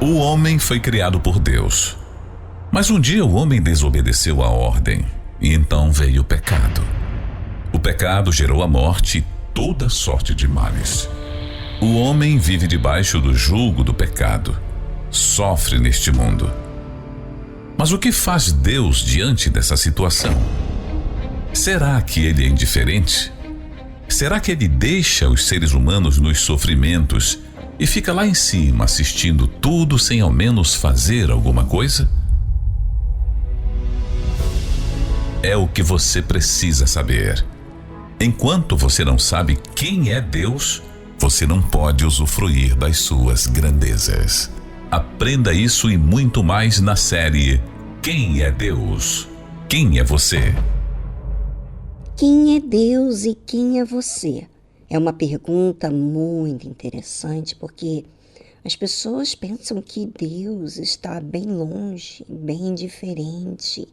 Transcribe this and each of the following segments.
O homem foi criado por Deus. Mas um dia o homem desobedeceu a ordem e então veio o pecado. O pecado gerou a morte e toda sorte de males. O homem vive debaixo do jugo do pecado, sofre neste mundo. Mas o que faz Deus diante dessa situação? Será que ele é indiferente? Será que ele deixa os seres humanos nos sofrimentos e fica lá em cima assistindo tudo sem ao menos fazer alguma coisa? É o que você precisa saber. Enquanto você não sabe quem é Deus, você não pode usufruir das suas grandezas. Aprenda isso e muito mais na série Quem é Deus? Quem é você? Quem é Deus e quem é você? É uma pergunta muito interessante porque as pessoas pensam que Deus está bem longe, bem diferente,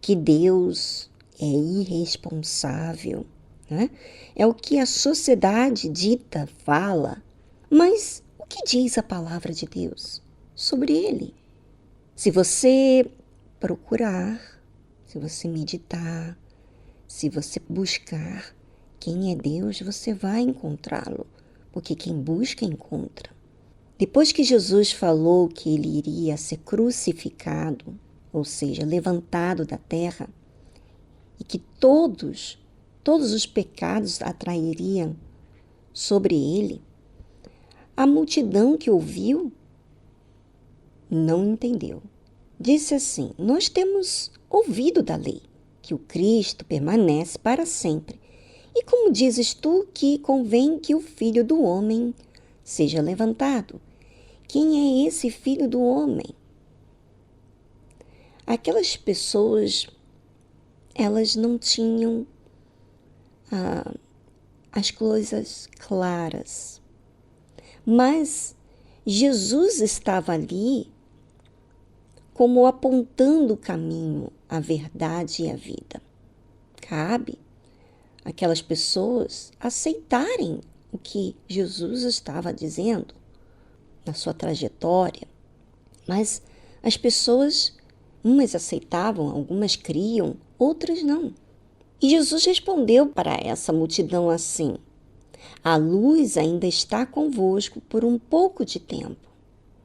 que Deus é irresponsável, né? É o que a sociedade dita fala. Mas o que diz a palavra de Deus sobre ele? Se você procurar, se você meditar, se você buscar quem é Deus, você vai encontrá-lo, porque quem busca, encontra. Depois que Jesus falou que ele iria ser crucificado, ou seja, levantado da terra, e que todos os pecados atrairiam sobre ele, a multidão que ouviu não entendeu. Disse assim: nós temos ouvido da lei, que o Cristo permanece para sempre. E como dizes tu que convém que o Filho do Homem seja levantado? Quem é esse Filho do Homem? Aquelas pessoas, elas não tinham as coisas claras. Mas Jesus estava ali como apontando o caminho, a verdade e a vida. Cabe aquelas pessoas aceitarem o que Jesus estava dizendo na sua trajetória. Mas as pessoas, umas aceitavam, algumas criam, outras não. E Jesus respondeu para essa multidão assim: a luz ainda está convosco por um pouco de tempo.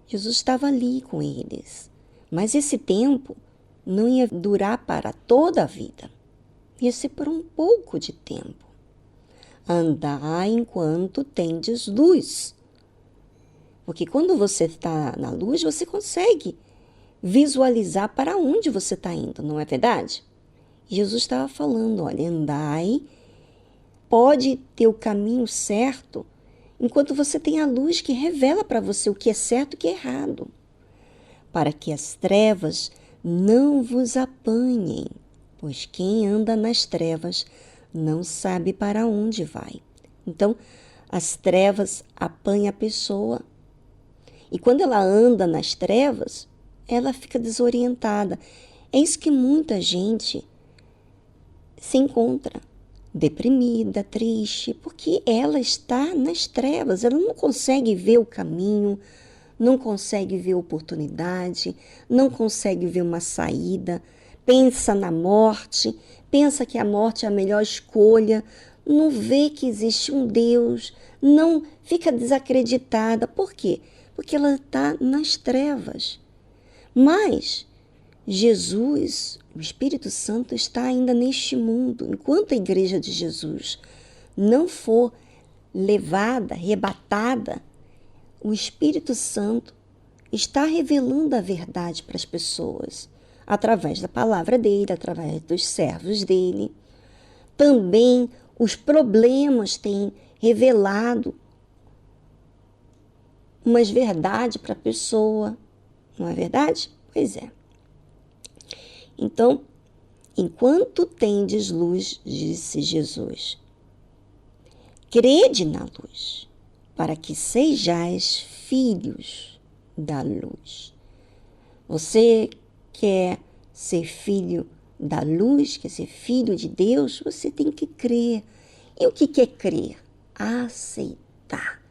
Jesus estava ali com eles, mas esse tempo não ia durar para toda a vida. Ia ser por um pouco de tempo. Andai enquanto tendes luz. Porque quando você está na luz, você consegue visualizar para onde você está indo, não é verdade? Jesus estava falando, olha, andai, pode ter o caminho certo, enquanto você tem a luz que revela para você o que é certo e o que é errado, para que as trevas não vos apanhem, pois quem anda nas trevas não sabe para onde vai. Então, as trevas apanham a pessoa, e quando ela anda nas trevas, ela fica desorientada. É isso que muita gente se encontra deprimida, triste, porque ela está nas trevas, ela não consegue ver o caminho, não consegue ver oportunidade, não consegue ver uma saída, pensa na morte, pensa que a morte é a melhor escolha, não vê que existe um Deus, não fica desacreditada. Por quê? Porque ela está nas trevas. Mas Jesus, o Espírito Santo, está ainda neste mundo. Enquanto a igreja de Jesus não for levada, arrebatada, o Espírito Santo está revelando a verdade para as pessoas, através da palavra dele, através dos servos dele. Também os problemas têm revelado umas verdades para a pessoa, não é verdade? Pois é. Então, enquanto tendes luz, disse Jesus, crede na luz, para que sejais filhos da luz. Você quer ser filho da luz, quer ser filho de Deus, você tem que crer. E o que é crer? Aceitar,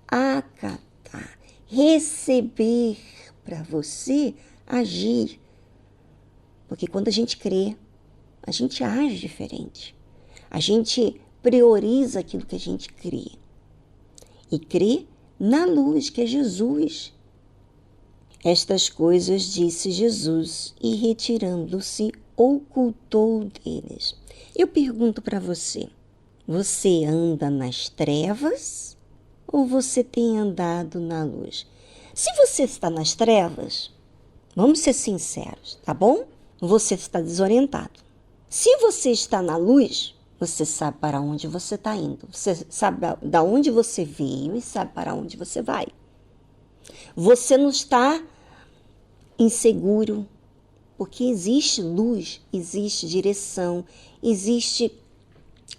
acatar, receber para você agir. Porque quando a gente crê, a gente age diferente. A gente prioriza aquilo que a gente crê. E crê na luz, que é Jesus. Estas coisas disse Jesus e, retirando-se, ocultou deles. Eu pergunto para você, você anda nas trevas ou você tem andado na luz? Se você está nas trevas, vamos ser sinceros, tá bom? Você está desorientado. Se você está na luz, você sabe para onde você está indo. Você sabe de onde você veio e sabe para onde você vai. Você não está inseguro, porque existe luz, existe direção, existe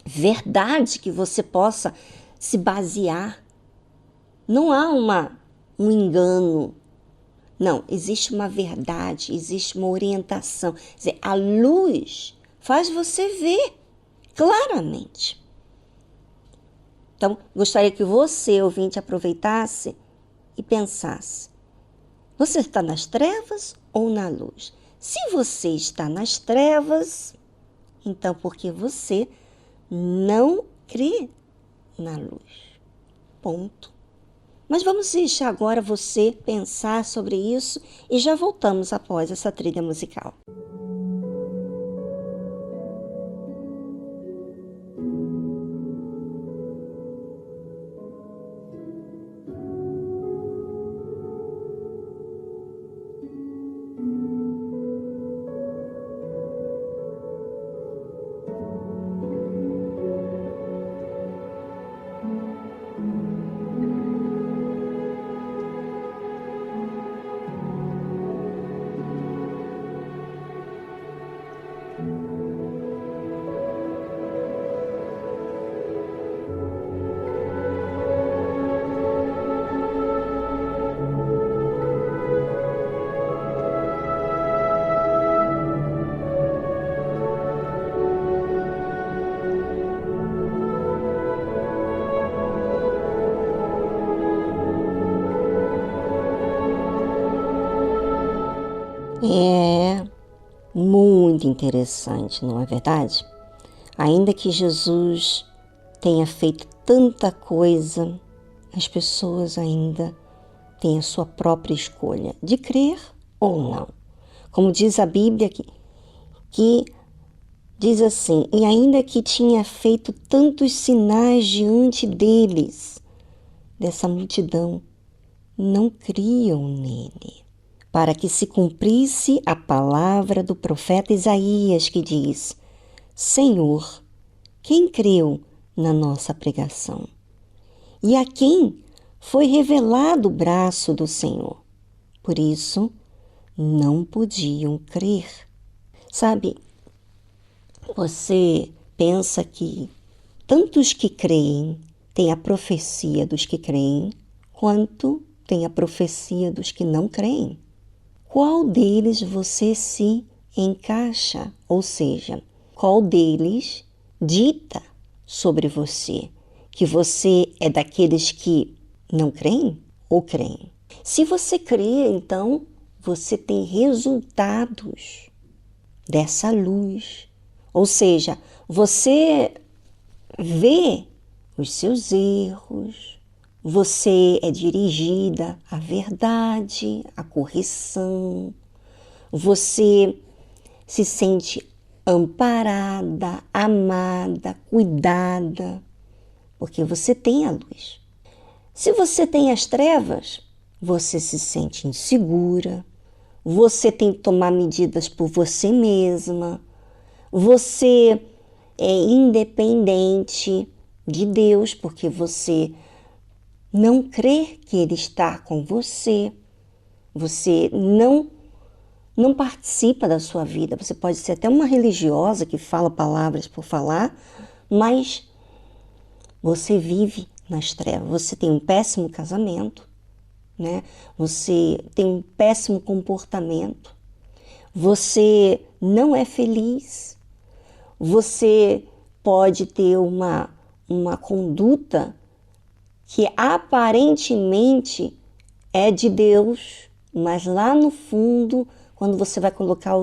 verdade que você possa se basear. Não há um engano. Não, existe uma verdade, existe uma orientação. Quer dizer, a luz faz você ver claramente. Então, gostaria que você, ouvinte, aproveitasse e pensasse. Você está nas trevas ou na luz? Se você está nas trevas, então porque você não crê na luz. Ponto. Mas vamos deixar agora você pensar sobre isso e já voltamos após essa trilha musical. É muito interessante, não é verdade? Ainda que Jesus tenha feito tanta coisa, as pessoas ainda têm a sua própria escolha de crer ou não. Como diz a Bíblia, que diz assim, e ainda que tinha feito tantos sinais diante deles, dessa multidão, não criam nele. Para que se cumprisse a palavra do profeta Isaías, que diz, Senhor, quem creu na nossa pregação? E a quem foi revelado o braço do Senhor? Por isso, não podiam crer. Sabe, você pensa que tantos que creem têm a profecia dos que creem, quanto tem a profecia dos que não creem. Qual deles você se encaixa? Ou seja, qual deles dita sobre você? Que você é daqueles que não creem ou creem? Se você crê, então, você tem resultados dessa luz. Ou seja, você vê os seus erros, você é dirigida à verdade, à correção, você se sente amparada, amada, cuidada, porque você tem a luz. Se você tem as trevas, você se sente insegura, você tem que tomar medidas por você mesma, você é independente de Deus, porque você não crê que Ele está com você, você não participa da sua vida. Você pode ser até uma religiosa que fala palavras por falar, mas você vive nas trevas. Você tem um péssimo casamento, né? Você tem um péssimo comportamento, você não é feliz, você pode ter uma conduta que aparentemente é de Deus, mas lá no fundo, quando você vai colocar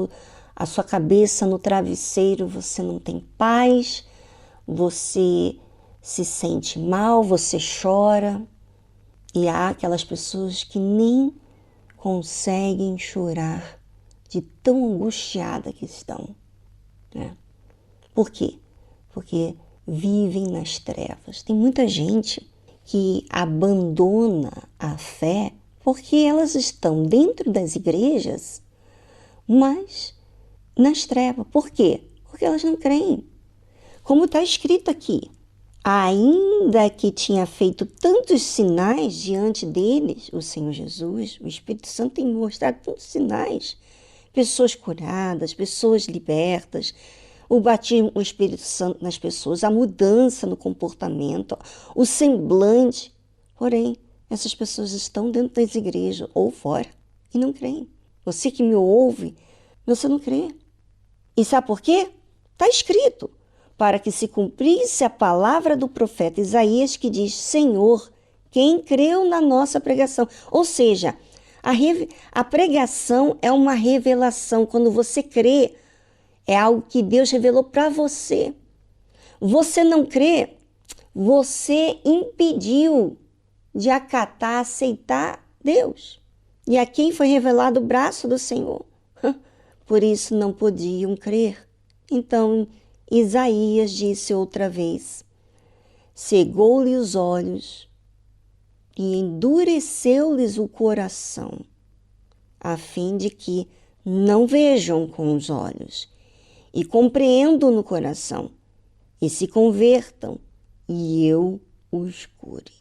a sua cabeça no travesseiro, você não tem paz, você se sente mal, você chora. E há aquelas pessoas que nem conseguem chorar de tão angustiada que estão, né? Por quê? Porque vivem nas trevas. Tem muita gente que abandona a fé porque elas estão dentro das igrejas, mas nas trevas. Por quê? Porque elas não creem. Como está escrito aqui, ainda que tinha feito tantos sinais diante deles, o Senhor Jesus, o Espírito Santo tem mostrado tantos sinais, pessoas curadas, pessoas libertas, o batismo do Espírito Santo nas pessoas, a mudança no comportamento, o semblante. Porém, essas pessoas estão dentro das igrejas ou fora e não creem. Você que me ouve, você não crê. E sabe por quê? Está escrito, para que se cumprisse a palavra do profeta Isaías que diz: Senhor, quem creu na nossa pregação? Ou seja, a pregação é uma revelação. Quando você crê, é algo que Deus revelou para você. Você não crê, você impediu de acatar, aceitar Deus. E a quem foi revelado o braço do Senhor. Por isso não podiam crer. Então, Isaías disse outra vez: cegou-lhe os olhos e endureceu-lhes o coração, a fim de que não vejam com os olhos e compreendam no coração e se convertam e eu os cure.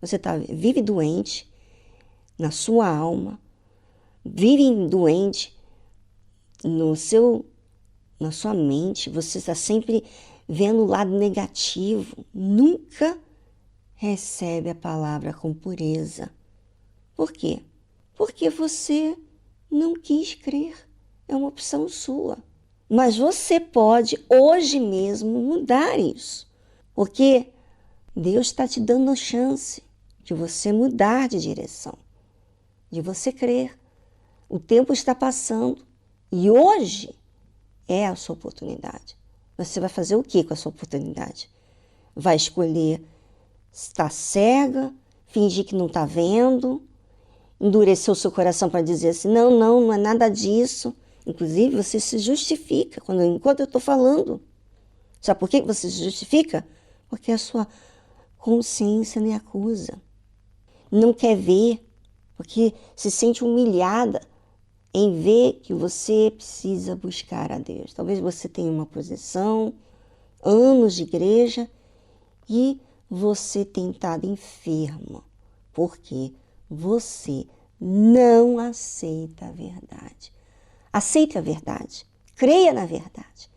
Você vive doente na sua alma, vive doente na sua mente, você está sempre vendo o lado negativo, nunca recebe a palavra com pureza. Por quê? Porque você não quis crer, é uma opção sua. Mas você pode hoje mesmo mudar isso, porque Deus está te dando a chance de você mudar de direção, de você crer. O tempo está passando e hoje é a sua oportunidade. Você vai fazer o que com a sua oportunidade? Vai escolher estar cega, fingir que não está vendo, endurecer o seu coração para dizer assim, não é nada disso. Inclusive, você se justifica enquanto eu estou falando. Sabe por que você se justifica? Porque a sua consciência lhe acusa. Não quer ver, porque se sente humilhada em ver que você precisa buscar a Deus. Talvez você tenha uma posição, anos de igreja, e você tem estado enfermo, porque você não aceita a verdade. Aceite a verdade, creia na verdade.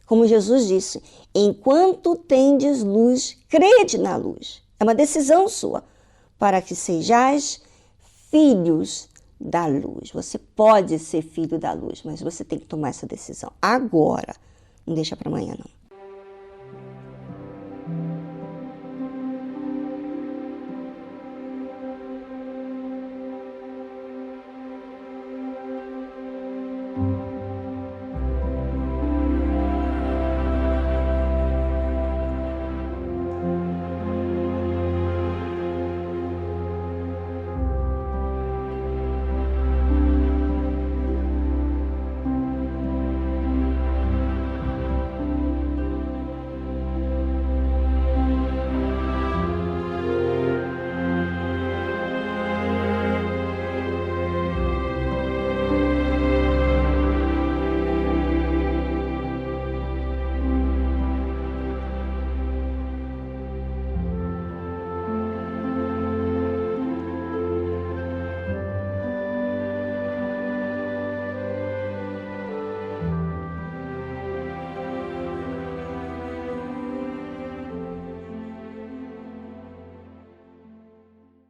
Como Jesus disse, enquanto tendes luz, crede na luz. É uma decisão sua, para que sejais filhos da luz. Você pode ser filho da luz, mas você tem que tomar essa decisão agora. Não deixa para amanhã, não.